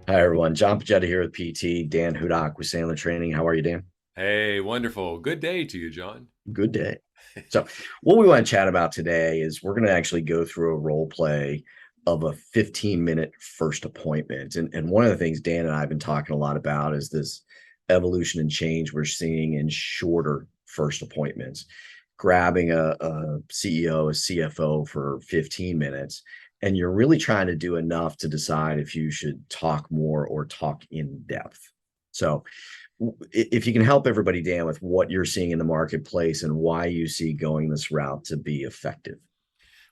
Hi, everyone. John Pojeta here with PT, Dan Hudak with Sandler Training. How are you, Dan? Hey, wonderful. Good day to you, John. Good day. So, what we want to chat about today is we're going to actually go through a role play of a 15-minute first appointment. And one of the things Dan and I have been talking a lot about is this evolution and change we're seeing in shorter first appointments, grabbing a CEO, a CFO for 15 minutes. And you're really trying to do enough to decide if you should talk more or talk in depth. So, if you can help everybody, Dan, with what you're seeing in the marketplace and why you see going this route to be effective.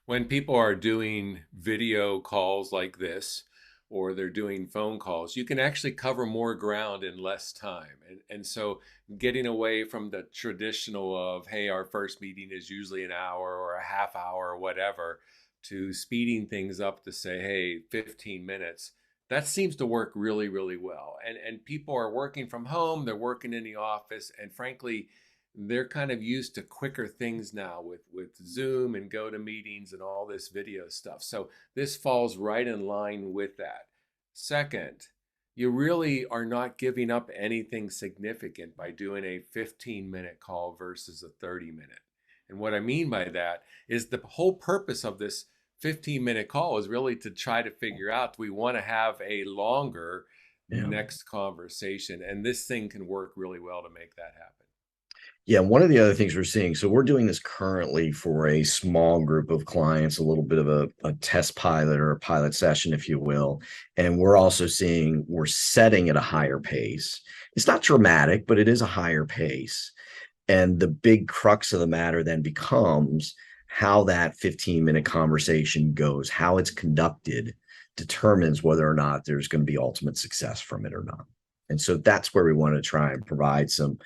When people are doing video calls like this, or they're doing phone calls, you can actually cover more ground in less time. And so getting away from the traditional of, hey, our first meeting is usually an hour or a half hour or whatever, to speeding things up to say, hey, 15 minutes. That seems to work really, really well. And people are working from home, they're working in the office, and frankly, they're kind of used to quicker things now with Zoom and go to meetings and all this video stuff. So this falls right in line with that. Second, you really are not giving up anything significant by doing a 15-minute call versus a 30-minute. And what I mean by that is the whole purpose of this 15-minute call is really to try to figure out, do we want to have a longer Yeah. next conversation? And this thing can work really well to make that happen. Yeah, one of the other things we're seeing, so we're doing this currently for a small group of clients, a little bit of a test pilot or a pilot session, if you will. And we're also seeing we're setting at a higher pace. It's not dramatic, but it is a higher pace. And the big crux of the matter then becomes how that 15-minute conversation goes, how it's conducted determines whether or not there's going to be ultimate success from it or not. And so that's where we want to try and provide some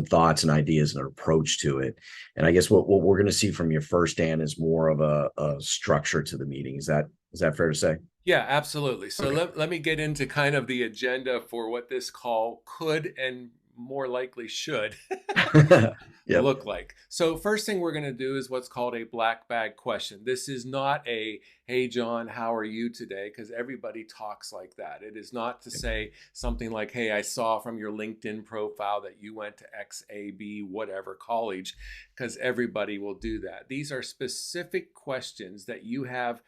thoughts and ideas and an approach to it. And I guess what we're going to see from your first, Dan, is more of a structure to the meeting. Is that fair to say? Yeah, absolutely. So Okay. let me get into kind of the agenda for what this call could and more likely should Yep. look like. So first thing we're going to do is what's called a black bag question. This is not a, hey, John, how are you today? Because everybody talks like that. It is not to say something like, hey, I saw from your LinkedIn profile that you went to XAB, whatever college, because everybody will do that. These are specific questions that you have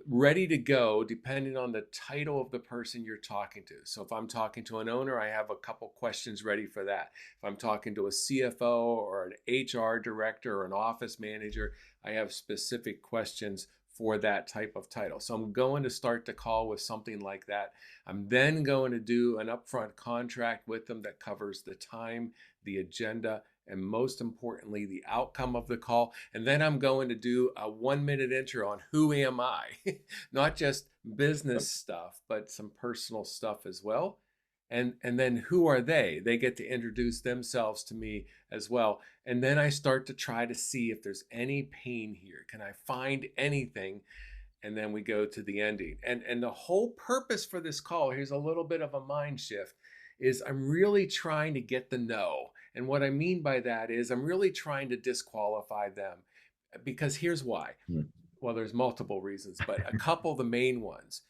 ready to go depending on the title of the person you're talking to. So if I'm talking to an owner, I have a couple questions ready for that. If I'm talking to a CFO or an HR director or an office manager, I have specific questions for that type of title. So I'm going to start the call with something like that. I'm then going to do an upfront contract with them that covers the time, the agenda, and most importantly, the outcome of the call. And then I'm going to do a 1 minute intro on who am I? Not just business stuff, but some personal stuff as well. And then who are they? They get to introduce themselves to me as well. And then I start to try to see if there's any pain here. Can I find anything? And then we go to the ending. And the whole purpose for this call, here's a little bit of a mind shift, is I'm really trying to get the no. And what I mean by that is I'm really trying to disqualify them, because here's why. Well, there's multiple reasons, but a couple of the main ones.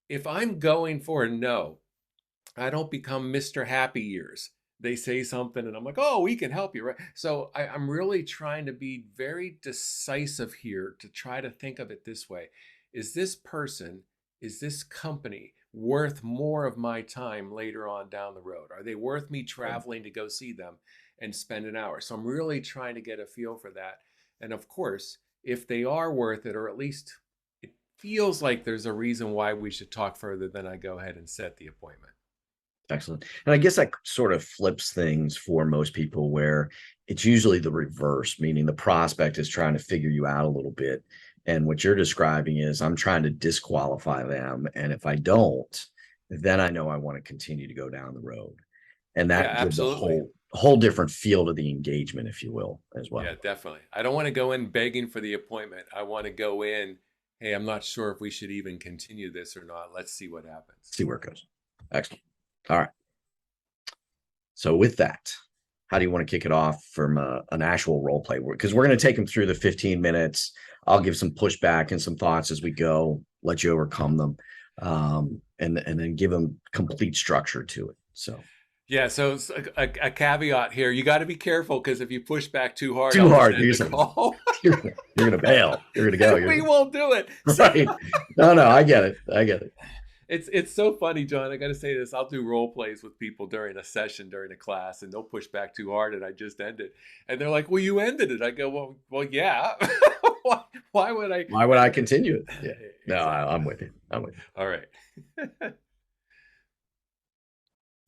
If I'm going for a no, I don't become Mr. Happy Years. They say something and I'm like, oh, we can help you, right? So I'm really trying to be very decisive here to try to think of it this way. Is this person, is this company worth more of my time later on down the road? Are they worth me traveling to go see them and spend an hour? So I'm really trying to get a feel for that. And of course, if they are worth it, or at least it feels like there's a reason why we should talk further, then I go ahead and set the appointment. Excellent. And I guess that sort of flips things for most people where it's usually the reverse, meaning the prospect is trying to figure you out a little bit. And what you're describing is I'm trying to disqualify them. And if I don't, then I know I want to continue to go down the road. And Yeah, that gives a absolutely. whole different feel to the engagement, if you will, as Yeah, well. definitely. I don't want to go in begging for the appointment. I want to go in, hey, I'm not sure if we should even continue this or not. Let's see what happens. See where it goes. Excellent. All right. So with that, how do you want to kick it off from an actual role play? Because we're going to take them through the 15 minutes. I'll give some pushback and some thoughts as we go, let you overcome them, and then give them complete structure to it. So Yeah, so a caveat here. You got to be careful because if you push back too hard, too I'll just hard. end the call. You're gonna bail. You're gonna go. We won't do it. So Right. No, I get it. I get it. it's so funny, John. I got to say this. I'll do role plays with people during a session, during a class, and they'll push back too hard, and I just end it. And they're like, "Well, you ended it." I go, "Well, yeah. why would I? Why would I continue it? Yeah. No, Exactly. I'm with you. I'm with you. All right.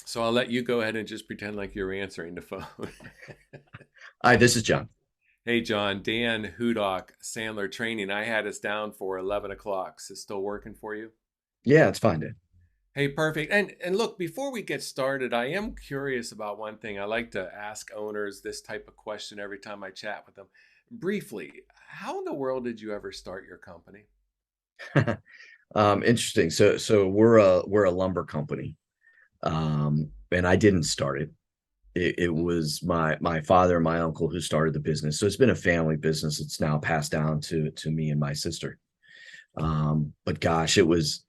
So I'll let you go ahead and just pretend like you're answering the phone. Hi, this is John. Hey, John, Dan Hudock, Sandler Training. I had us down for 11 o'clock. Is it still working for you? Yeah, it's fine, dude. Hey, perfect. And look, before we get started, I am curious about one thing. I like to ask owners this type of question every time I chat with them. Briefly, how in the world did you ever start your company? Interesting. So we're a lumber company. And I didn't start it. It was my father and my uncle who started the business. So it's been a family business. It's now passed down to me and my sister. But gosh, it was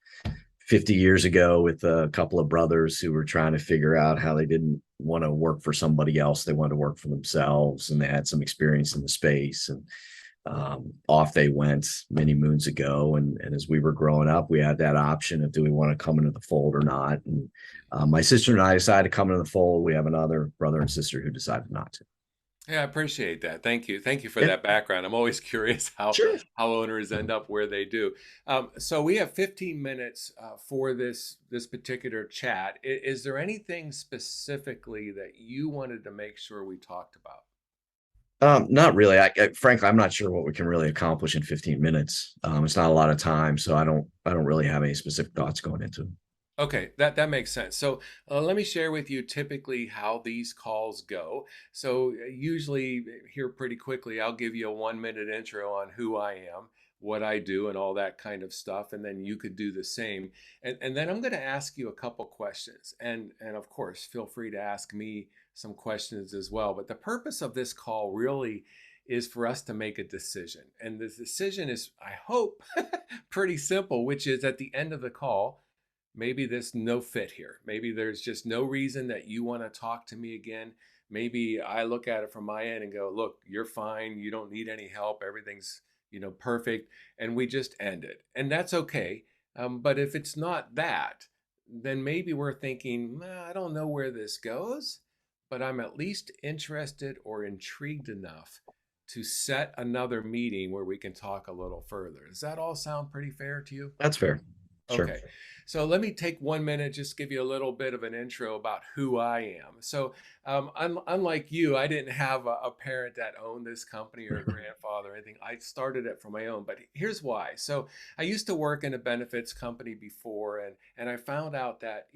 50 years ago with a couple of brothers who were trying to figure out how they didn't want to work for somebody else. They wanted to work for themselves, and they had some experience in the space. And off they went many moons ago. And as we were growing up, we had that option of do we want to come into the fold or not. And my sister and I decided to come into the fold. We have another brother and sister who decided not to. Yeah, I appreciate that. Thank you. Thank you for Yeah, that background. I'm always curious sure. how owners end up where they do. So we have 15 minutes for this particular chat. Is there anything specifically that you wanted to make sure we talked about? Not really. Frankly, I'm not sure what we can really accomplish in 15 minutes. It's not a lot of time, so I don't really have any specific thoughts going into it. Okay, that makes sense. So let me share with you typically how these calls go. So usually here pretty quickly, I'll give you a 1 minute intro on who I am, what I do, and all that kind of stuff, and then you could do the same. And then I'm going to ask you a couple questions, and of course, feel free to ask me some questions as well. But the purpose of this call really is for us to make a decision, and the decision is, I hope, pretty simple, which is at the end of the call maybe there's no fit here. Maybe there's just no reason that you want to talk to me again. Maybe I look at it from my end and go, look, you're fine. You don't need any help. Everything's, perfect. And we just end it. And that's okay. But if it's not that, then maybe we're thinking, I don't know where this goes, but I'm at least interested or intrigued enough to set another meeting where we can talk a little further. Does that all sound pretty fair to you? That's fair. Sure. Okay, so let me take 1 minute, just give you a little bit of an intro about who I am. So, unlike you, I didn't have a parent that owned this company or a grandfather or anything. I started it for my own, but here's why. So, I used to work in a benefits company before, and I found out that,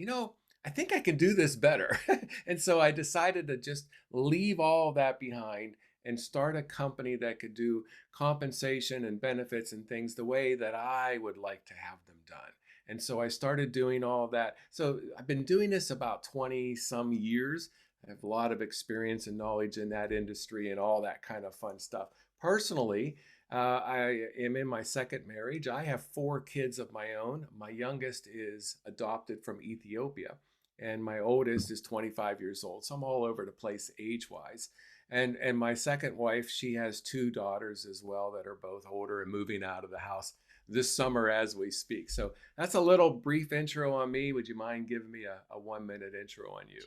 I think I can do this better. And so I decided to just leave all that behind and start a company that could do compensation and benefits and things the way that I would like to have them done. And so I started doing all that. So I've been doing this about 20 some years. I have a lot of experience and knowledge in that industry and all that kind of fun stuff. Personally, I am in my second marriage. I have 4 kids of my own. My youngest is adopted from Ethiopia, and my oldest is 25 years old. So I'm all over the place age-wise. And my second wife, she has 2 daughters as well that are both older and moving out of the house this summer as we speak. So that's a little brief intro on me. Would you mind giving me a 1 minute intro on you?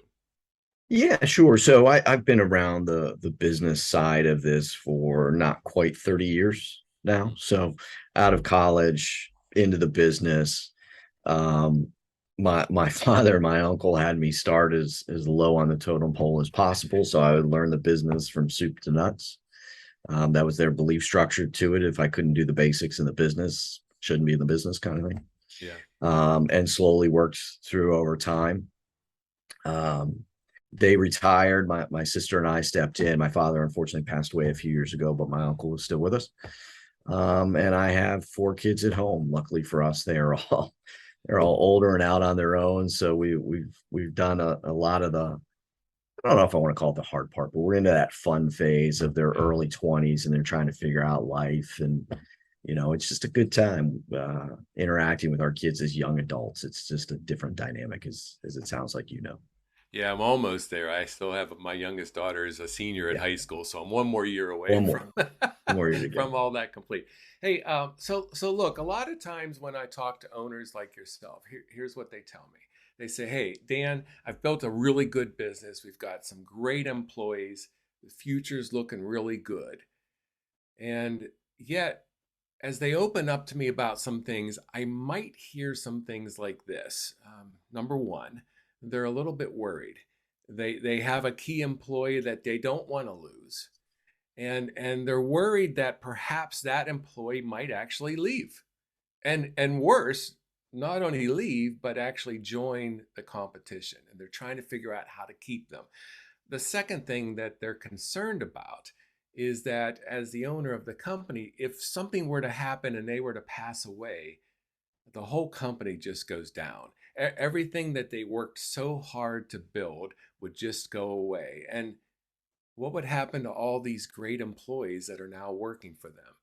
Yeah, sure. So I've been around the business side of this for not quite 30 years now. So out of college into the business. Um, my father, my uncle had me start as low on the totem pole as possible. So I would learn the business from soup to nuts. That was their belief structure to it. If I couldn't do the basics in the business, shouldn't be in the business kind of thing. Yeah. And slowly worked through over time. Um, they retired. My sister and I stepped in. My father unfortunately passed away a few years ago, but my uncle was still with us. And I have 4 kids at home. Luckily for us, they're all older and out on their own. So we've done a lot of I don't know if I want to call it the hard part, but we're into that fun phase of their Yeah. early 20s and they're trying to figure out life. And, it's just a good time interacting with our kids as young adults. It's just a different dynamic, as it sounds like, Yeah, I'm almost there. I still have my youngest daughter is a senior in Yeah. high school, so I'm one more year away One from more, one more year to go. from all that complete. Hey, so look, a lot of times when I talk to owners like yourself, here's what they tell me. They say, "Hey, Dan, I've built a really good business. We've got some great employees. The future's looking really good." And yet, as they open up to me about some things, I might hear some things like this. Number one, they're a little bit worried. They have a key employee that they don't want to lose, and they're worried that perhaps that employee might actually leave, and worse, not only leave but actually join the competition, and they're trying to figure out how to keep them. The second thing that they're concerned about is that as the owner of the company, if something were to happen and they were to pass away, the whole company just goes down. Everything that they worked so hard to build would just go away. And what would happen to all these great employees that are now working for them?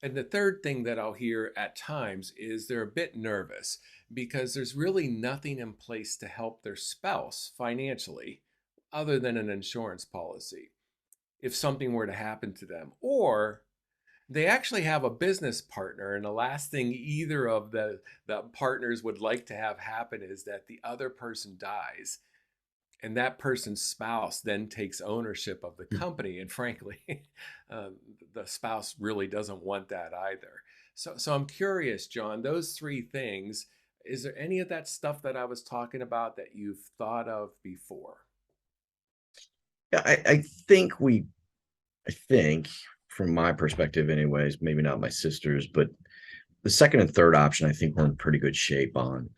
And the third thing that I'll hear at times is they're a bit nervous because there's really nothing in place to help their spouse financially other than an insurance policy if something were to happen to them. Or they actually have a business partner, and the last thing either of the partners would like to have happen is that the other person dies and that person's spouse then takes ownership of the company. And frankly, uh, the spouse really doesn't want that either. So I'm curious, John, those three things, is there any of that stuff that I was talking about that you've thought of before? Yeah, I think from my perspective, anyways, maybe not my sister's, but the second and third option, I think we're in pretty good shape on.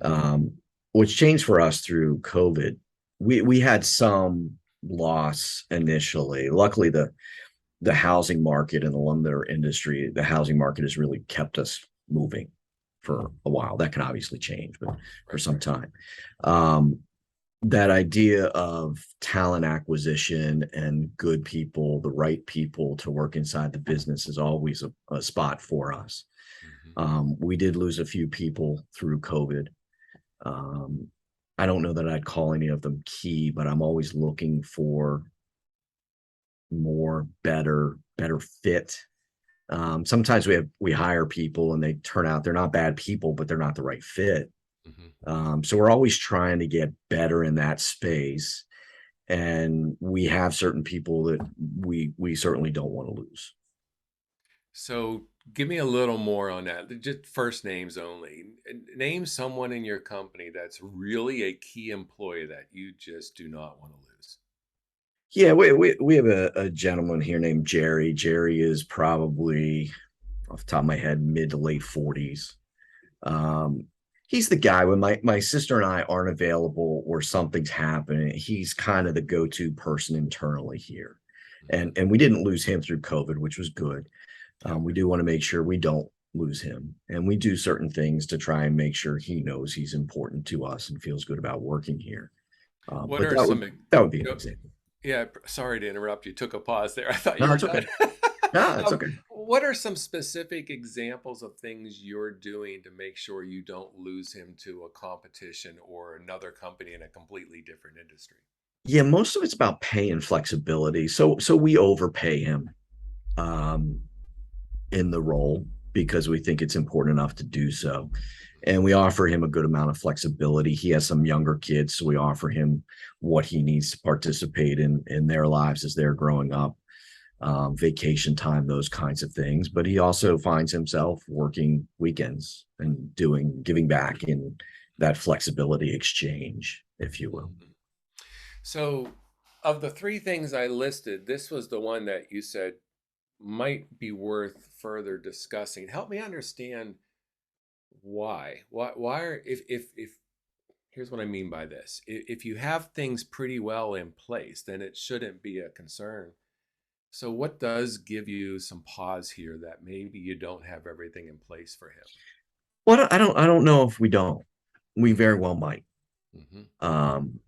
Mm-hmm. Um, what's changed for us through COVID, we had some loss initially. Luckily, the housing market and the lumber industry, the housing market has really kept us moving for a while. That can obviously change, but for Right, some right. time. Um, that idea of talent acquisition and good people, the right people to work inside the business is always a spot for us. Mm-hmm. We did lose a few people through COVID. Um, I don't know that I'd call any of them key, but I'm always looking for more, better fit. Sometimes we hire people and they turn out they're not bad people, but they're not the right fit. Mm-hmm. So we're always trying to get better in that space, and we have certain people that we certainly don't want to lose. So give me a little more on that. Just first names only. Name someone in your company that's really a key employee that you just do not want to lose. Yeah, we have a gentleman here named Jerry. Jerry is probably off the top of my head mid to late 40s. Um, he's the guy when my sister and I aren't available or something's happening. He's kind of the go-to person internally here, Mm-hmm. and we didn't lose him through COVID, which was good. We Okay. do want to make sure we don't lose him, and we do certain things to try and make sure he knows he's important to us and feels good about working here. What But are that would some, that would be an go- example. yeah, sorry to interrupt you. Took a pause there. I thought you No, were it's okay. done. No, it's okay. What are some specific examples of things you're doing to make sure you don't lose him to a competition or another company in a completely different industry? Yeah, most of it's about pay and flexibility. So we overpay him um, in the role because we think it's important enough to do so. And we offer him a good amount of flexibility. He has some younger kids, so we offer him what he needs to participate in their lives as they're growing up, vacation time, those kinds of things. But he also finds himself working weekends and giving back in that flexibility exchange, if you will. Mhm. So, of the three things I listed, this was the one that you said might be worth further discussing. Help me understand why. Why are if here's what I mean by this. If you have things pretty well in place, then it shouldn't be a concern. So what does give you some pause here that maybe you don't have everything in place for him? Well, I don't know if we don't. We Mm-hmm. very well might. Mm-hmm. Um,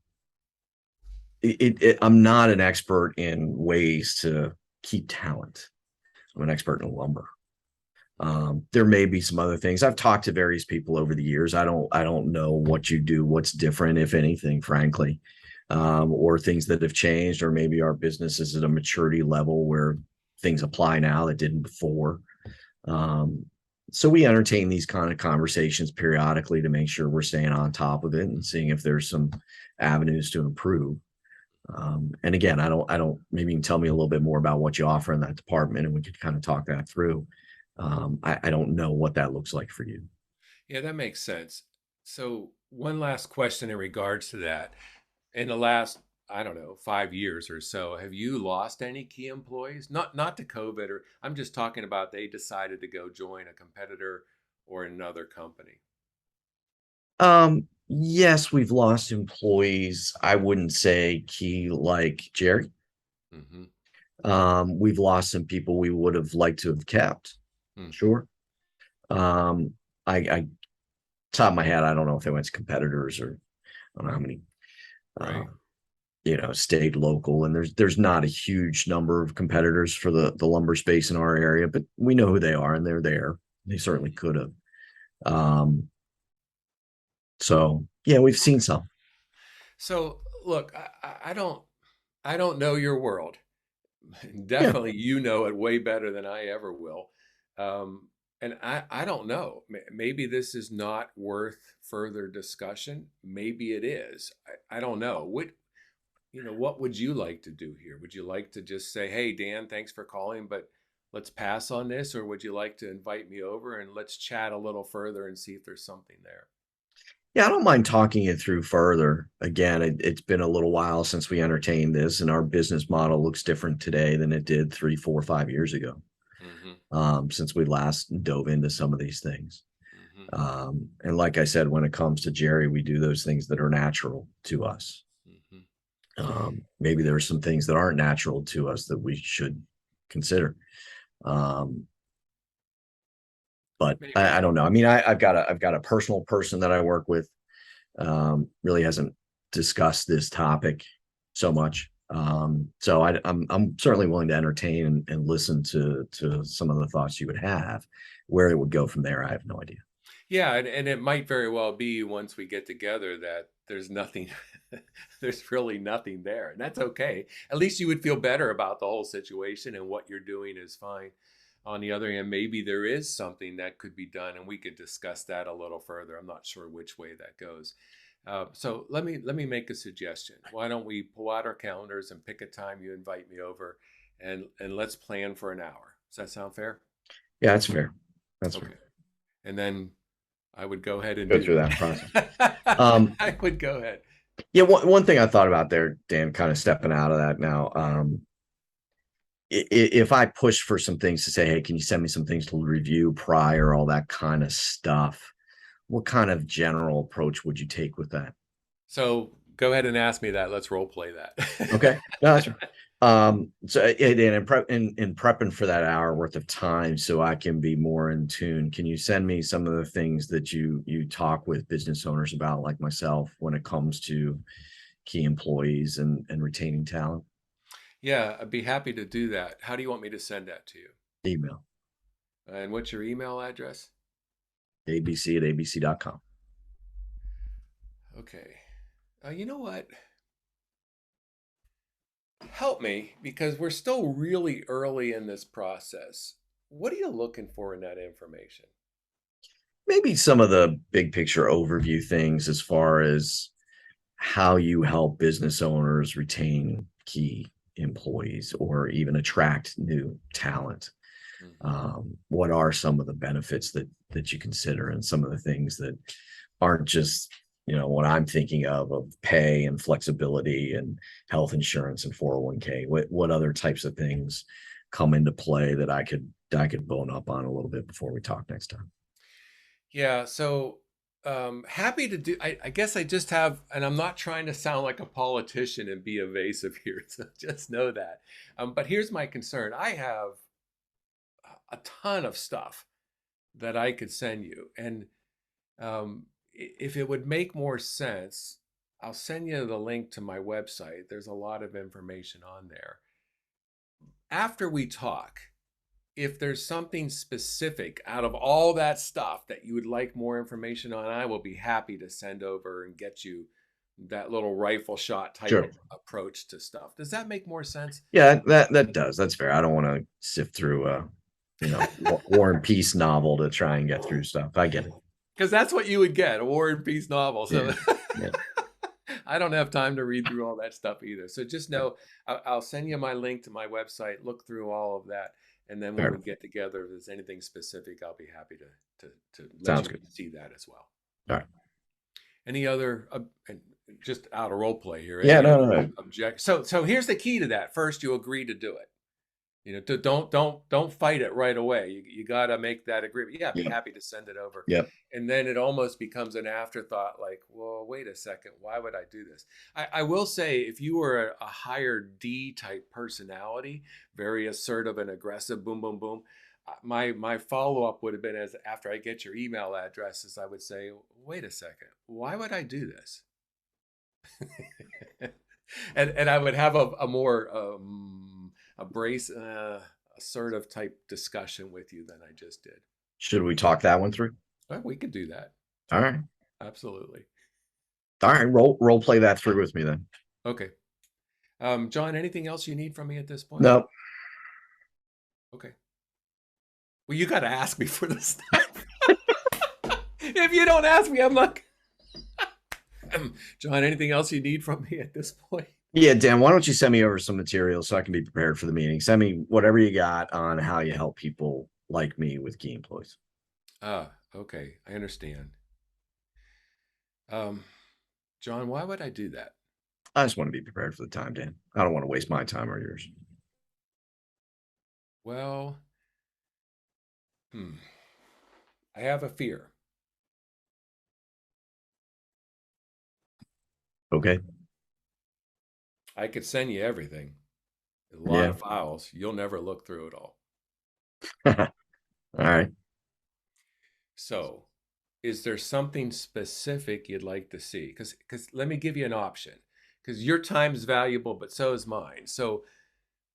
I'm not an expert in ways to keep talent. I'm an expert in lumber. There may be some other things. I've talked to various people over the years. I don't know what you do, what's different, if anything, frankly, or things that have changed, or maybe our business is at a maturity level where things apply now that didn't before. Um, so we entertain these kind of conversations periodically to make sure we're staying on top of it and seeing if there's some avenues to improve. And again, I don't, maybe you can tell me a little bit more about what you offer in that department and we could kind of talk that through. I don't know what that looks like for you. Yeah, that makes sense. So, one last question in regards to that. In the last, I don't know, 5 years or so, have you lost any key employees? Not to COVID, or I'm just talking about they decided to go join a competitor or another company. Yes, we've lost employees. I wouldn't say key like Jerry. Mm-hmm. We've lost some people we would have liked to have kept. Mm, Sure. Um, I top of my head, I don't know if they went to competitors or I don't know how many uh, right. stayed local. And there's not a huge number of competitors for the lumber space in our area, but we know who they are and they're there. They certainly Mhm. could have. Um, so yeah, we've seen Okay. some. So, look, I don't know your world. Yeah. Definitely, you know it way better than I ever will. Um, and I don't know. Maybe this is not worth further discussion. Maybe it is. I don't know. What would you like to do here? Would you like to just say, "Hey, Dan, thanks for calling, but let's pass on this," or would you like to invite me over and let's chat a little further and see if there's something there? Yeah, I don't mind talking it through further. Again, it's been a little while since we entertained this, and our business model looks different today than it did 3, 4, 5 years ago. Mm-hmm. Since we last dove into some of these things. Mm-hmm. And like I said, when it comes to Jerry, we do those things that are natural to us. Mm-hmm. Maybe there are some things that aren't natural to us that we should consider. Um, but Maybe. I don't know. I mean, I've got a personal person that I work with. Really hasn't discussed this topic so much. So I'm certainly willing to entertain and listen to some of the thoughts you would have. Where it would go from there, I have no idea. Yeah, and it might very well be once we get together that there's nothing, there's really nothing there. And that's okay. At least you would feel better about the whole situation and what you're doing is fine. On the other hand, maybe there is something that could be done and we could discuss that a little further. I'm not sure which way that goes. So let me make a suggestion. Why don't we pull out our calendars and pick a time you invite me over and let's plan for an hour. Does that sound fair? Yeah, that's fair. That's fair. Okay. And then I would go ahead and Go do through that process. that. Um, I would go ahead. yeah, one thing I thought about there, Dan, kind of stepping out of that now. If I push for some things to say, hey, can you send me some things to review prior, all that kind of stuff? What kind of general approach would you take with that? So go ahead and ask me that. Let's role play Okay, that. no, that's right. So in prepping for that hour worth of time, so I can be more in tune. Can you send me some of the things that you talk with business owners about, like myself, when it comes to key employees and retaining talent? Yeah, I'd be happy to do that. How do you want me to send that to you? Email And what's your email address? abc@abc.com. Okay. You know what? Help me because we're still really early in this process. What are you looking for in that information? Maybe some of the big picture overview things as far as how you help business owners retain key employees or even attract new talent. Hmm. What are some of the benefits that you consider and some of the things that aren't just what I'm thinking of pay and flexibility and health insurance and 401k. What other types of things come into play that I could bone up on a little bit before we talk next time? Yeah, so happy to do. I guess I just have, and I'm not trying to sound like a politician and be evasive here, so just know that. But here's my concern: I have a ton of stuff that I could send you, and if it would make more sense, I'll send you the link to my website. There's a lot of information on there. After we talk, if there's something specific out of all that stuff that you would like more information on, I will be happy to send over and get you that little rifle shot type Sure. of approach to stuff. Does that make more sense? Yeah, that does. That's fair. I don't want to sift through a, War and Peace novel to try and get through stuff. I get it. Because that's what you would get, a War and Peace novel. So Yeah. Yeah. I don't have time to read through all that stuff either. So just know I'll send you my link to my website. Look through all of that. And then when Fair we enough. get together, if there's anything specific, I'll be happy to let Sounds you good. see that as well. All right. Any other, and just out of role play here, Yeah, any no, other no, no. object? So here's the key to that. First, you agree to do it. Don't fight it right away. You got to make that agreement. Yeah, I'd be Yep. happy to send it over. Yep. And then it almost becomes an afterthought, like, well, wait a second, why would I do this? I will say, if you were a higher D type personality, very assertive and aggressive, boom, boom, boom, my follow up would have been, as after I get your email addresses, I would say, wait a second, why would I do this? And I would have a more assertive type discussion with you than I just did. Should we talk that one through? Well, we could do that. All right. Absolutely. All right. Role play that through with me then. Okay. John, anything else you need from me at this point? No. Okay. Well, you got to ask me for this stuff. If you don't ask me, I'm like, John, anything else you need from me at this point? Yeah, Dan, why don't you send me over some material so I can be prepared for the meeting? Send me whatever you got on how you help people like me with key employees. Ah, okay. I understand. Um, John, why would I do that? I just want to be prepared for the time, Dan. I don't want to waste my time or yours. Well, I have a fear. Okay. I could send you everything, a lot Yeah. of files. You'll never look through it all. All right. So, is there something specific you'd like to see? Because let me give you an option. Because your time is valuable, but so is mine. So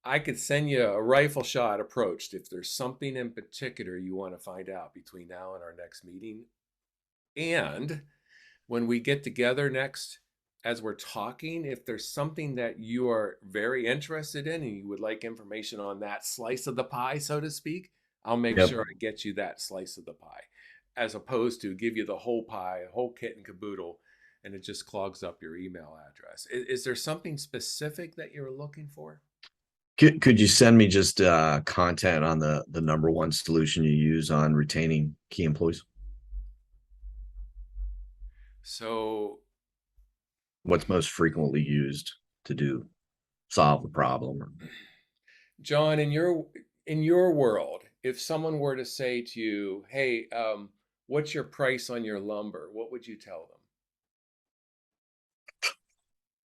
I could send you a rifle shot approach if there's something in particular you want to find out between now and our next meeting. And when we get together next, as we're talking, if there's something that you are very interested in and you would like information on that slice of the pie, so to speak, I'll make Yep. sure I get you that slice of the pie, as opposed to give you the whole pie, whole kit and caboodle, and it just clogs up your email address. Is there something specific that you're looking for? Could you send me just content on the number one solution you use on retaining key employees? So, What's most frequently used to solve the problem? John, in your world, if someone were to say to you, "Hey, what's your price on your lumber?" What would you tell them?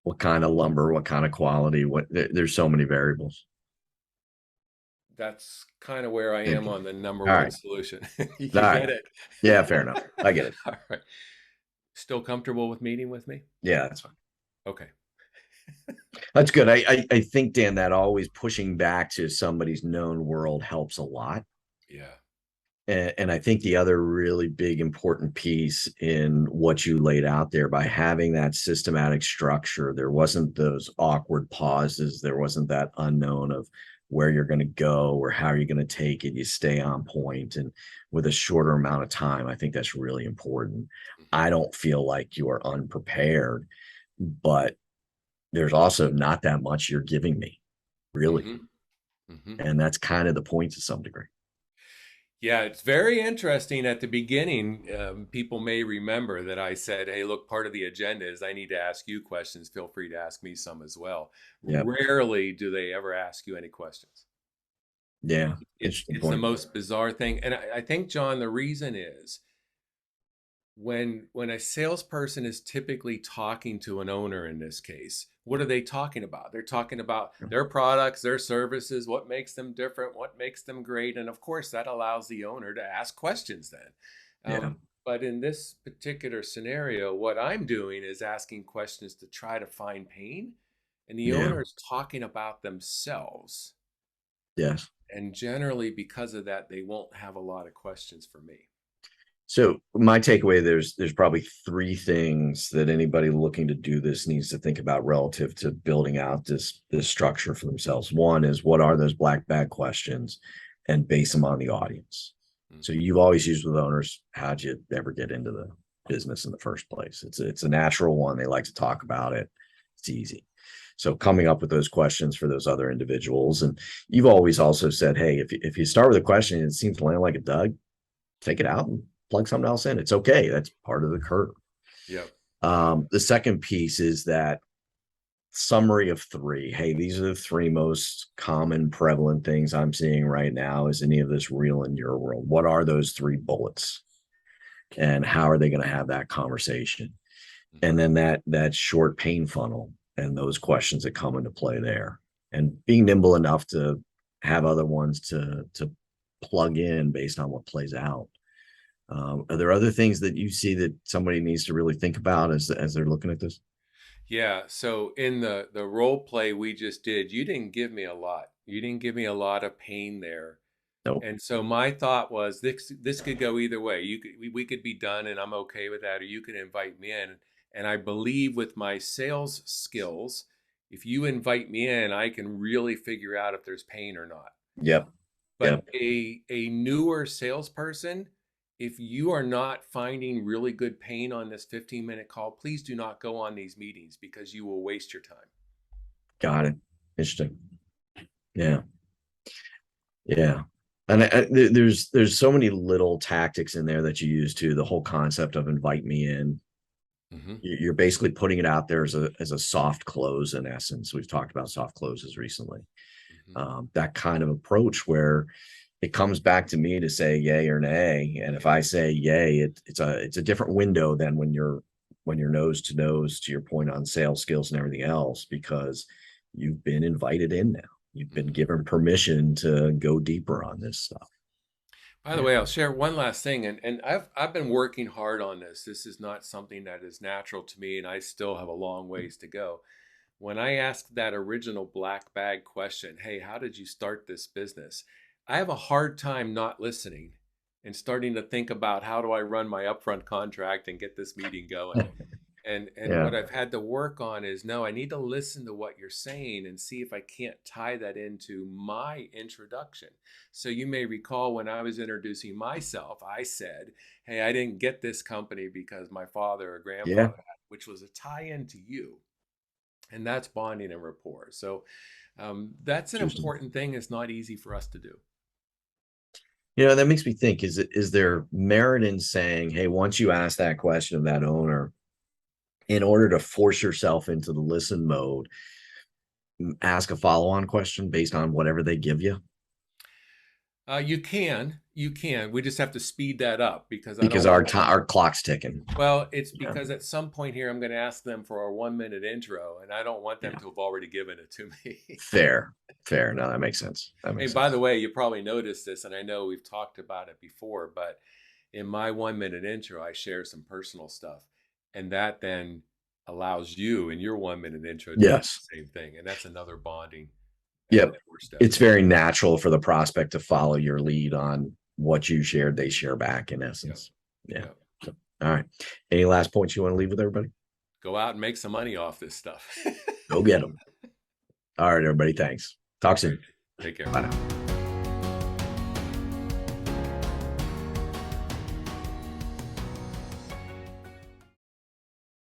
What kind of lumber? What kind of quality? There's so many variables. That's kind of where I Thank am you. on the number All one right. solution. You All right. get it? Yeah, fair enough. I get it. All right. Still comfortable with meeting with me? Yeah, that's fine. Okay. That's good. I think, Dan, that always pushing back to somebody's known world helps a lot. Yeah. And I think the other really big important piece in what you laid out there, by having that systematic structure, there wasn't those awkward pauses. There wasn't that unknown of where you're going to go or how you're going to take it. You stay on point, and with a shorter amount of time, I think that's really important. I don't feel like you are unprepared, but there's also not that much you're giving me, really. Mm-hmm. Mm-hmm. And that's kind of the point to some degree. Yeah, it's very interesting. At the beginning, people may remember that I said, "Hey, look, part of the agenda is I need to ask you questions. Feel free to ask me some as well." Yep. Rarely do they ever ask you any questions. Yeah. It's Interesting it's the point. most bizarre thing, and I think, John, the reason is when a salesperson is typically talking to an owner in this case, what are they talking about? They're talking about their products, their services, what makes them different, what makes them great, and of course that allows the owner to ask questions then. Yeah. But in this particular scenario, what I'm doing is asking questions to try to find pain, and the Yeah. owner is talking about themselves. Yes. And generally, because of that, they won't have a lot of questions for me. So my takeaway, there's probably three things that anybody looking to do this needs to think about relative to building out this structure for themselves. One is, what are those black bag questions, and base them on the audience. So Mhm. you've always used with owners, how'd you ever get into the business in the first place? It's a natural one. They like to talk about it. It's easy. So coming up with those questions for those other individuals. And you've always also said, hey, if you start with a question and it seems to land like a dud, take it out and plug something else in. It's okay. That's part of the curve. Yep. The second piece is that summary of three. Hey, these are the three most common prevalent things I'm seeing right now. Is any of this real in your world? What are those three bullets? And how are they going to have that conversation? Mhm. And then that short pain funnel and those questions that come into play there. And being nimble enough to have other ones to plug in based on what plays out. Are there other things that you see that somebody needs to really think about as they're looking at this? Yeah. So in the role play we just did, you didn't give me a lot. You didn't give me a lot of pain there. No. And so my thought was this could go either way. We could be done and I'm okay with that, or you could invite me in. And I believe with my sales skills, if you invite me in, I can really figure out if there's pain or not. Yep. But Yep. a newer salesperson, if you are not finding really good pain on this 15-minute call, please do not go on these meetings because you will waste your time. Got it. Interesting. Yeah. Yeah. And there's so many little tactics in there that you use too. The whole concept of invite me in. Hmm. You're basically putting it out there as a soft close in essence. We've talked about soft closes recently. Hmm. That kind of approach where it comes back to me to say yay or nay. And if I say yay, it's a different window than when you're nose to nose, to your point on sales skills and everything else, because you've been invited in now. You've been Hmm. given permission to go deeper on this stuff. By the Yeah. way, I'll share one last thing, and I've been working hard on this. This is not something that is natural to me, and I still have a long ways to go. When I asked that original black bag question, hey, how did you start this business? I have a hard time not listening and starting to think about how do I run my upfront contract and get this meeting going. And Yeah. what I've had to work on is no, I need to listen to what you're saying and see if I can't tie that into my introduction. So you may recall when I was introducing myself, I said, hey, I didn't get this company because my father or Yeah. grandfather had, which was a tie-in to you. And that's bonding and rapport. So that's an Interesting. important thing. It's not easy for us to do. That makes me think, is there merit in saying, hey, once you ask that question of that owner, in order to force yourself into the listen mode, ask a follow-on question based on whatever they give you? You can. We just have to speed that up because I don't Because want. our clock's ticking. Well, it's Yeah. because at some point here, I'm going to ask them for a 1 minute intro, and I don't want them Yeah. to have already given it to me. Fair. Fair. No, that makes sense. That Hey, makes by the sense. way, you probably noticed this, and I know we've talked about it before, but in my 1 minute intro, I share some personal stuff, and that then allows you in your 1 minute intro to do Yes. the same thing, and that's another bonding Yep. network step It's there. very natural for the prospect to follow your lead on what you shared, they share back in Yep. essence. Yeah. Yep. So, all right. Any last points you want to leave with everybody? Go out and make some money off this stuff. Go get them. All right, everybody. Thanks. Talk All right. soon. Take care. Bye now.